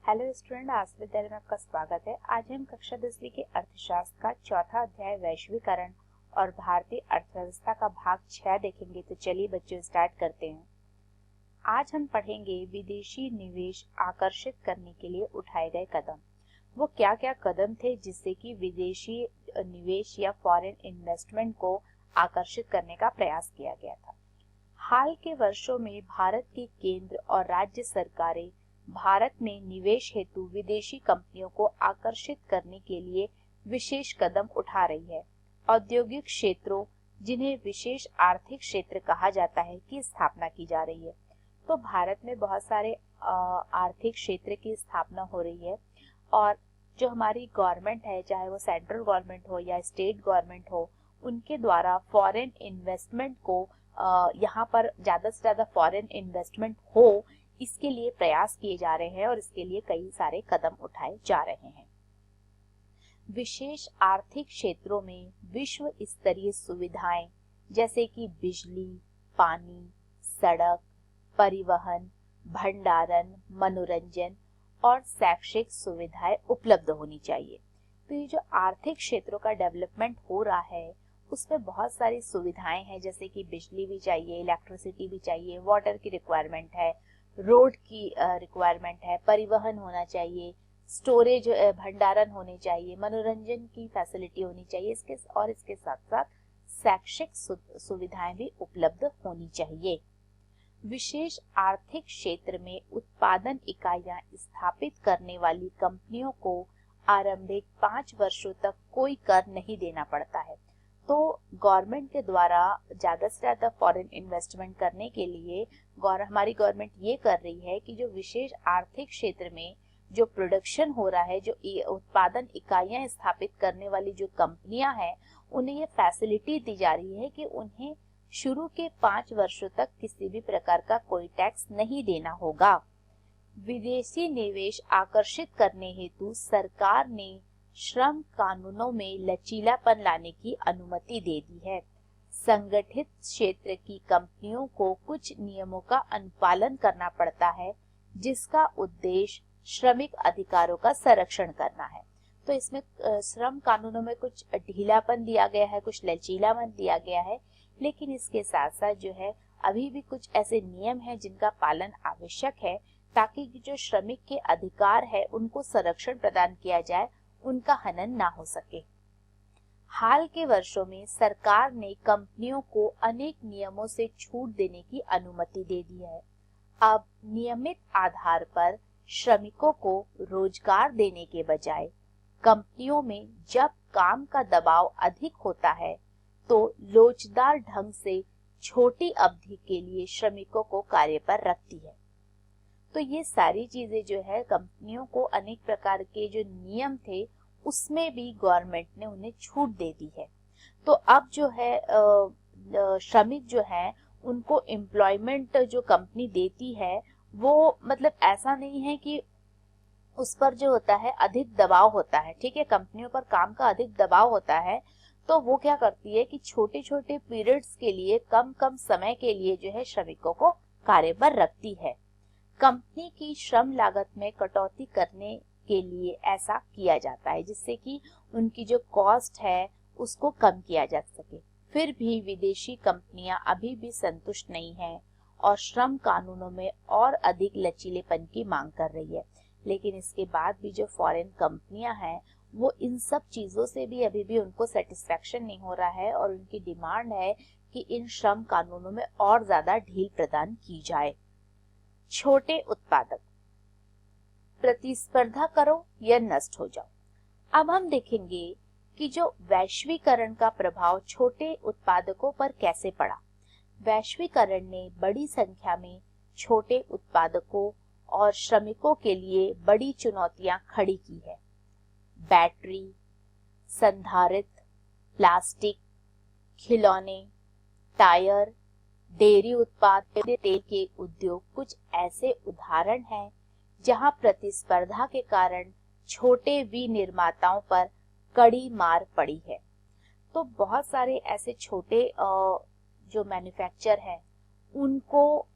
Hello student, आज विद्यालय में आपका स्वागत है। आज हम कक्षा 10वीं के अर्थशास्त्र का चौथा अध्याय वैश्वीकरण और भारतीय अर्थव्यवस्था का भाग 6 देखेंगे। तो चलिए बच्चों स्टार्ट करते हैं। आज हम पढ़ेंगे विदेशी निवेश आकर्षित करने के लिए उठाए गए कदम। वो क्या क्या कदम थे जिससे कि विदेशी निवेश या फॉरेन इन्वेस्टमेंट को आकर्षित करने का प्रयास किया गया था। हाल के वर्षों में भारत की केंद्र और राज्य सरकारें भारत में निवेश हेतु विदेशी कंपनियों को आकर्षित करने के लिए विशेष कदम उठा रही है। औद्योगिक क्षेत्रों, जिन्हें विशेष आर्थिक क्षेत्र कहा जाता है, की स्थापना की जा रही है। तो भारत में बहुत सारे आर्थिक क्षेत्र की स्थापना हो रही है और जो हमारी गवर्नमेंट है, चाहे वो सेंट्रल गवर्नमेंट हो या स्टेट गवर्नमेंट हो, उनके द्वारा फॉरेन इन्वेस्टमेंट को यहाँ पर ज्यादा से ज्यादा फॉरेन इन्वेस्टमेंट हो, इसके लिए प्रयास किए जा रहे हैं और इसके लिए कई सारे कदम उठाए जा रहे हैं। विशेष आर्थिक क्षेत्रों में विश्व स्तरीय सुविधाएं जैसे कि बिजली, पानी, सड़क, परिवहन, भंडारण, मनोरंजन और शैक्षिक सुविधाएं उपलब्ध होनी चाहिए। तो ये जो आर्थिक क्षेत्रों का डेवलपमेंट हो रहा है, उसमें बहुत सारी सुविधाएं हैं, जैसे कि बिजली भी चाहिए, इलेक्ट्रिसिटी भी चाहिए, वाटर की रिक्वायरमेंट है, रोड की रिक्वायरमेंट है, परिवहन होना चाहिए, स्टोरेज भंडारण होने चाहिए, मनोरंजन की फैसिलिटी होनी चाहिए, इसके साथ साथ शैक्षिक सुविधाएं भी उपलब्ध होनी चाहिए। विशेष आर्थिक क्षेत्र में उत्पादन इकाइयां स्थापित करने वाली कंपनियों को आरंभिक 5 वर्षों तक कोई कर नहीं देना पड़ता है। तो गवर्नमेंट के द्वारा ज्यादा से ज्यादा फॉरेन इन्वेस्टमेंट करने के लिए हमारी गवर्नमेंट ये कर रही है कि जो विशेष आर्थिक क्षेत्र में जो प्रोडक्शन हो रहा है, जो उत्पादन इकाइयां स्थापित करने वाली जो कंपनियां हैं, उन्हें ये फैसिलिटी दी जा रही है कि उन्हें शुरू के 5 वर्षों तक किसी भी प्रकार का कोई टैक्स नहीं देना होगा। विदेशी निवेश आकर्षित करने हेतु सरकार ने श्रम कानूनों में लचीलापन लाने की अनुमति दे दी है। संगठित क्षेत्र की कंपनियों को कुछ नियमों का अनुपालन करना पड़ता है, जिसका उद्देश्य श्रमिक अधिकारों का संरक्षण करना है। तो इसमें श्रम कानूनों में कुछ ढीलापन दिया गया है, कुछ लचीलापन दिया गया है, लेकिन इसके साथ साथ जो है अभी भी कुछ ऐसे नियम हैं जिनका पालन आवश्यक है, ताकि जो श्रमिक के अधिकार है उनको संरक्षण प्रदान किया जाए, उनका हनन ना हो सके। हाल के वर्षों में सरकार ने कंपनियों को अनेक नियमों से छूट देने की अनुमति दे दी है। अब नियमित आधार पर श्रमिकों को रोजगार देने के बजाय कंपनियों में जब काम का दबाव अधिक होता है, तो लोचदार ढंग से छोटी अवधि के लिए श्रमिकों को कार्य पर रखती है। तो ये सारी चीजें जो है, कंपनियों को अनेक प्रकार के जो नियम थे उसमें भी गवर्नमेंट ने उन्हें छूट दे दी है। तो अब जो है श्रमिक जो है उनको एम्प्लॉयमेंट जो कंपनी देती है, वो मतलब ऐसा नहीं है कि उस पर जो होता है अधिक दबाव होता है। ठीक है, कंपनियों पर काम का अधिक दबाव होता है, तो वो क्या करती है कि छोटे छोटे पीरियड्स के लिए, कम कम समय के लिए जो है श्रमिकों को कार्य पर रखती है। कंपनी की श्रम लागत में कटौती करने के लिए ऐसा किया जाता है, जिससे कि उनकी जो कॉस्ट है उसको कम किया जा सके। फिर भी विदेशी कंपनियां अभी भी संतुष्ट नहीं हैं और श्रम कानूनों में और अधिक लचीलेपन की मांग कर रही है। लेकिन इसके बाद भी जो फॉरेन कंपनियां हैं, वो इन सब चीजों से भी अभी भी उनको सेटिस्फेक्शन नहीं हो रहा है और उनकी डिमांड है कि इन श्रम कानूनों में और ज्यादा ढील प्रदान की जाए। छोटे उत्पादक, प्रतिस्पर्धा करो या नष्ट हो जाओ। अब हम देखेंगे कि जो वैश्वीकरण का प्रभाव छोटे उत्पादकों पर कैसे पड़ा। वैश्वीकरण ने बड़ी संख्या में छोटे उत्पादकों और श्रमिकों के लिए बड़ी चुनौतियां खड़ी की है। बैटरी, संधारित्र, प्लास्टिक, खिलौने, टायर, डेयरी उत्पाद, तेल के उद्योग कुछ ऐसे उदाहरण हैं जहां प्रतिस्पर्धा के कारण छोटे विनिर्माताओं पर कड़ी मार पड़ी है। तो बहुत सारे ऐसे छोटे जो मैन्युफैक्चर हैं, उनको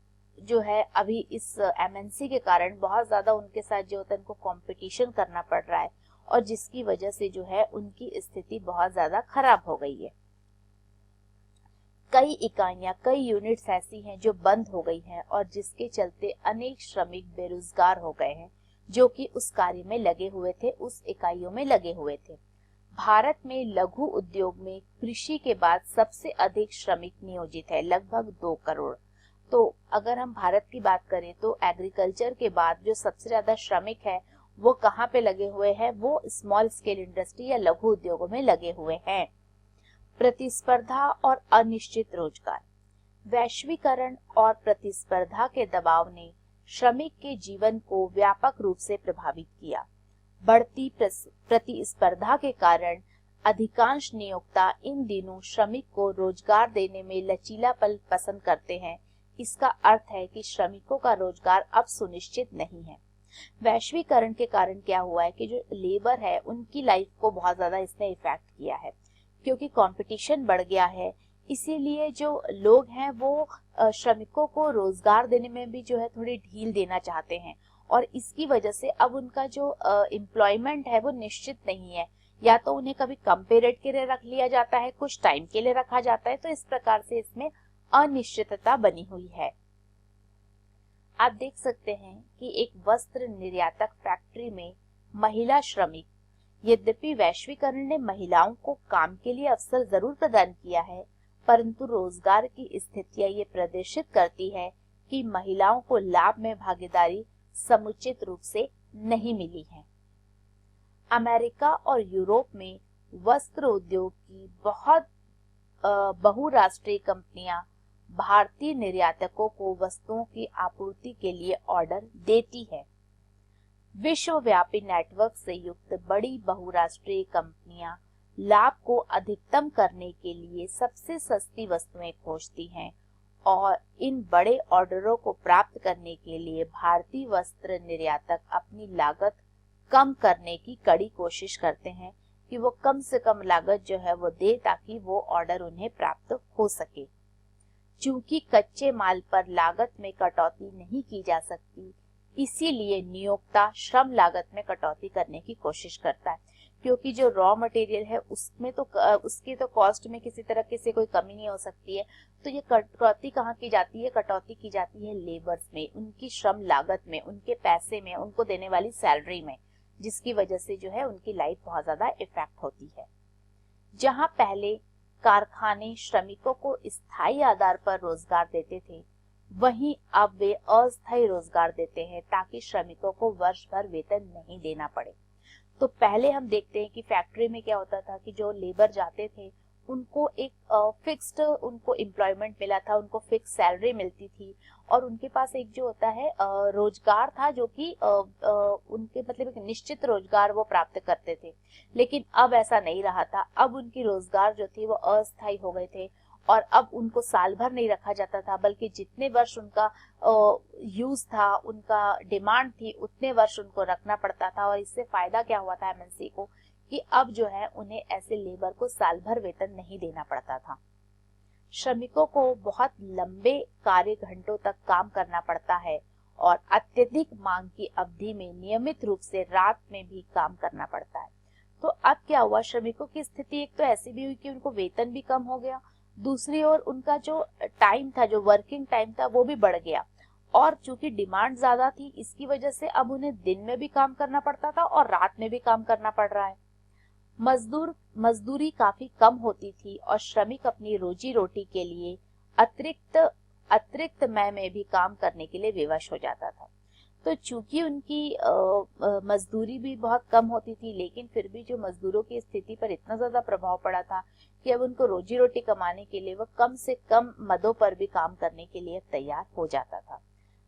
जो है अभी इस एमएनसी के कारण बहुत ज़्यादा उनके साथ जो होता है उनको कंपटीशन करना पड़ रहा है, और जिसकी वजह से जो है उनकी स्थिति बहुत ज़्यादा खराब हो गई है। कई इकाइयां, कई यूनिट्स ऐसी हैं जो बंद हो गई हैं, और जिसके चलते अनेक श्रमिक बेरोजगार हो गए हैं जो कि उस कार्य में लगे हुए थे, उस इकाइयों में लगे हुए थे। भारत में लघु उद्योग में कृषि के बाद सबसे अधिक श्रमिक नियोजित है, लगभग 2 करोड़। तो अगर हम भारत की बात करें तो एग्रीकल्चर के बाद जो सबसे ज्यादा श्रमिक है वो कहाँ पे लगे हुए हैं, वो स्मॉल स्केल इंडस्ट्री या लघु उद्योगों में लगे हुए हैं। प्रतिस्पर्धा और अनिश्चित रोजगार। वैश्वीकरण और प्रतिस्पर्धा के दबाव ने श्रमिक के जीवन को व्यापक रूप से प्रभावित किया। बढ़ती प्रतिस्पर्धा के कारण अधिकांश नियोक्ता इन दिनों श्रमिक को रोजगार देने में लचीलापन पसंद करते हैं। इसका अर्थ है कि श्रमिकों का रोजगार अब सुनिश्चित नहीं है। वैश्वीकरण के कारण क्या हुआ है कि जो लेबर है उनकी लाइफ को बहुत ज्यादा इसने इफेक्ट किया है, क्योंकि कंपटीशन बढ़ गया है। इसीलिए जो लोग हैं वो श्रमिकों को रोजगार देने में भी जो है थोड़ी ढील देना चाहते हैं, और इसकी वजह से अब उनका जो एम्प्लॉयमेंट है वो निश्चित नहीं है। या तो उन्हें कभी कम पे रेट के लिए रख लिया जाता है, कुछ टाइम के लिए रखा जाता है, तो इस प्रकार से इसमें अनिश्चितता बनी हुई है। आप देख सकते हैं कि एक वस्त्र निर्यातक फैक्ट्री में महिला श्रमिक, यद्यपि वैश्वीकरण ने महिलाओं को काम के लिए अवसर जरूर प्रदान किया है, परंतु रोजगार की स्थितियां ये प्रदर्शित करती है कि महिलाओं को लाभ में भागीदारी समुचित रूप से नहीं मिली है। अमेरिका और यूरोप में वस्त्र उद्योग की बहुत बहुराष्ट्रीय कंपनियां भारतीय निर्यातकों को वस्तुओं की आपूर्ति के लिए ऑर्डर देती है। विश्वव्यापी नेटवर्क से युक्त बड़ी बहुराष्ट्रीय कंपनियां लाभ को अधिकतम करने के लिए सबसे सस्ती वस्तुएं खोजती हैं, और इन बड़े ऑर्डरों को प्राप्त करने के लिए भारतीय वस्त्र निर्यातक अपनी लागत कम करने की कड़ी कोशिश करते हैं कि वो कम से कम लागत जो है वो दे, ताकि वो ऑर्डर उन्हें प्राप्त हो सके। चूंकि कच्चे माल पर लागत में कटौती नहीं की जा सकती, इसीलिए नियोक्ता श्रम लागत में कटौती करने की कोशिश करता है, क्योंकि जो रॉ मटेरियल है उसमें तो उसकी तो कॉस्ट में किसी तरह से कोई कमी नहीं हो सकती है। तो ये कटौती कहाँ की जाती है? कटौती की जाती है लेबर्स में, उनकी श्रम लागत में, उनके पैसे में, उनको देने वाली सैलरी में, जिसकी वजह से जो है उनकी लाइफ बहुत ज्यादा इफेक्ट होती है। जहां पहले कारखाने श्रमिकों को स्थायी आधार पर रोजगार देते थे, वहीं अब वे अस्थायी रोजगार देते हैं, ताकि श्रमिकों को वर्ष भर वेतन नहीं देना पड़े। तो पहले हम देखते हैं कि फैक्ट्री में क्या होता था कि जो लेबर जाते थे उनको एक फिक्स्ड उनको एम्प्लॉयमेंट मिला था, उनको फिक्स सैलरी मिलती थी, और उनके पास एक जो होता है रोजगार था, जो कि उनके मतलब एक निश्चित रोजगार वो प्राप्त करते थे। लेकिन अब ऐसा नहीं रहा था, अब उनकी रोजगार जो थी वो अस्थायी हो गए थे, और अब उनको साल भर नहीं रखा जाता था, बल्कि जितने वर्ष उनका यूज था, उनका डिमांड थी, उतने वर्ष उनको रखना पड़ता था। और इससे फायदा क्या हुआ था एमएनसी को कि अब जो है उन्हें ऐसे लेबर को साल भर वेतन नहीं देना पड़ता था। श्रमिकों को बहुत लंबे कार्य घंटों तक काम करना पड़ता है, और अत्यधिक मांग की अवधि में नियमित रूप से रात में भी काम करना पड़ता है। तो अब क्या हुआ, श्रमिकों की स्थिति एक तो ऐसी भी हुई कि उनको वेतन भी कम हो गया, दूसरी ओर उनका जो टाइम था, जो वर्किंग टाइम था, वो भी बढ़ गया, और चूंकि डिमांड ज्यादा थी, इसकी वजह से अब उन्हें दिन में भी काम करना पड़ता था और रात में भी काम करना पड़ रहा है। मजदूरी काफी कम होती थी, और श्रमिक अपनी रोजी रोटी के लिए अतिरिक्त मय में भी काम करने के लिए विवश हो जाता था। तो चूंकि उनकी मजदूरी भी बहुत कम होती थी, लेकिन फिर भी जो मजदूरों की स्थिति पर इतना ज्यादा प्रभाव पड़ा था कि अब उनको रोजी रोटी कमाने के लिए वो कम से कम मदों पर भी काम करने के लिए तैयार हो जाता था।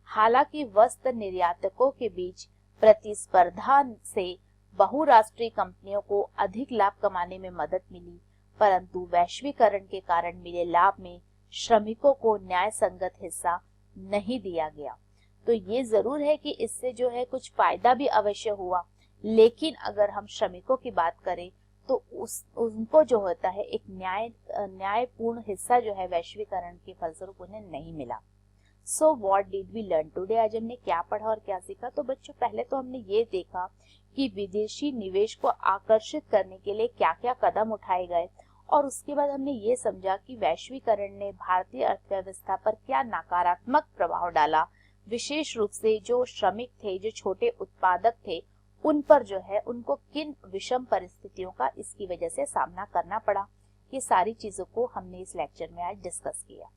हालांकि वस्त्र निर्यातकों के बीच प्रतिस्पर्धा से बहुराष्ट्रीय कंपनियों को अधिक लाभ कमाने में मदद मिली, परंतु वैश्वीकरण के कारण मिले लाभ में श्रमिकों को न्याय संगत हिस्सा नहीं दिया गया। तो ये जरूर है कि इससे जो है कुछ फायदा भी अवश्य हुआ, लेकिन अगर हम श्रमिकों की बात करें तो उनको जो होता है एक न्यायपूर्ण हिस्सा जो है वैश्वीकरण के फलस्वरूप उन्हें नहीं मिला। So what did we learn today? आज हमने क्या पढ़ा और क्या सीखा? तो बच्चों पहले तो हमने ये देखा कि विदेशी निवेश को आकर्षित करने के लिए क्या क्या कदम उठाए गए, और उसके बाद हमने ये समझा कि वैश्वीकरण ने भारतीय अर्थव्यवस्था पर क्या नकारात्मक प्रभाव डाला, विशेष रूप से जो श्रमिक थे, जो छोटे उत्पादक थे, उन पर जो है उनको किन विषम परिस्थितियों का इसकी वजह से सामना करना पड़ा। ये सारी चीजों को हमने इस लेक्चर में आज डिस्कस किया।